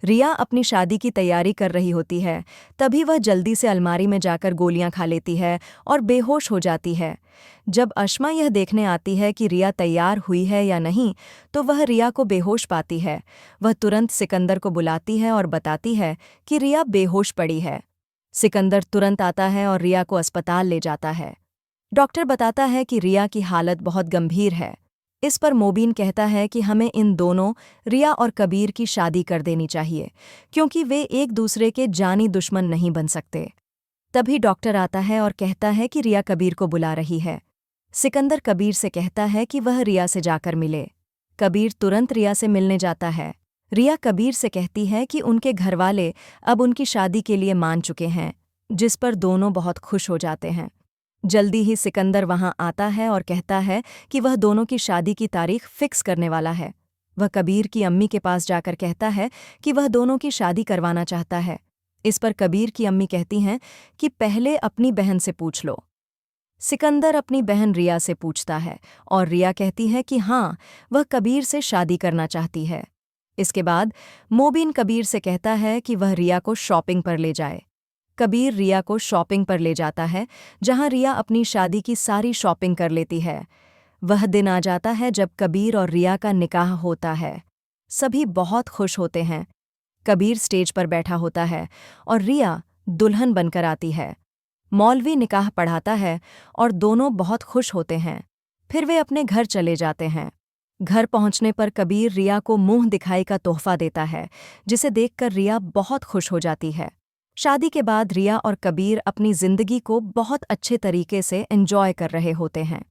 रिया अपनी शादी की तैयारी कर रही होती है। तभी वह जल्दी से अलमारी में जाकर गोलियां खा लेती है और बेहोश हो जाती है। जब अश्मा यह देखने आती है कि रिया तैयार हुई है या नहीं, तो वह रिया को बेहोश पाती है। वह तुरंत सिकंदर को बुलाती है और बताती है कि रिया बेहोश पड़ी है। सिकंदर तुरंत आता है और रिया को अस्पताल ले जाता है। डॉक्टर बताता है कि रिया की हालत बहुत गंभीर है। इस पर मोबीन कहता है कि हमें इन दोनों, रिया और कबीर की शादी कर देनी चाहिए, क्योंकि वे एक दूसरे के जानी दुश्मन नहीं बन सकते। तभी डॉक्टर आता है और कहता है कि रिया कबीर को बुला रही है। सिकंदर कबीर से कहता है कि वह रिया से जाकर मिले। कबीर तुरंत रिया से मिलने जाता है। रिया कबीर से कहती है कि उनके घरवाले अब उनकी शादी के लिए मान चुके हैं, जिस पर दोनों बहुत खुश हो जाते हैं। जल्दी ही सिकंदर वहां आता है और कहता है कि वह दोनों की शादी की तारीख फिक्स करने वाला है। वह कबीर की अम्मी के पास जाकर कहता है कि वह दोनों की शादी करवाना चाहता है। इस पर कबीर की अम्मी कहती हैं कि पहले अपनी बहन से पूछ लो। सिकंदर अपनी बहन रिया से पूछता है और रिया कहती है कि हाँ, वह कबीर से शादी करना चाहती है। इसके बाद मोबीन कबीर से कहता है कि वह रिया को शॉपिंग पर ले जाए। कबीर रिया को शॉपिंग पर ले जाता है, जहां रिया अपनी शादी की सारी शॉपिंग कर लेती है। वह दिन आ जाता है जब कबीर और रिया का निकाह होता है। सभी बहुत खुश होते हैं। कबीर स्टेज पर बैठा होता है और रिया दुल्हन बनकर आती है। मौलवी निकाह पढ़ाता है और दोनों बहुत खुश होते हैं। फिर वे अपने घर चले जाते हैं। घर पहुंचने पर कबीर रिया को मुंह दिखाई का तोहफा देता है, जिसे देखकर रिया बहुत खुश हो जाती है। शादी के बाद रिया और कबीर अपनी जिंदगी को बहुत अच्छे तरीके से एंजॉय कर रहे होते हैं।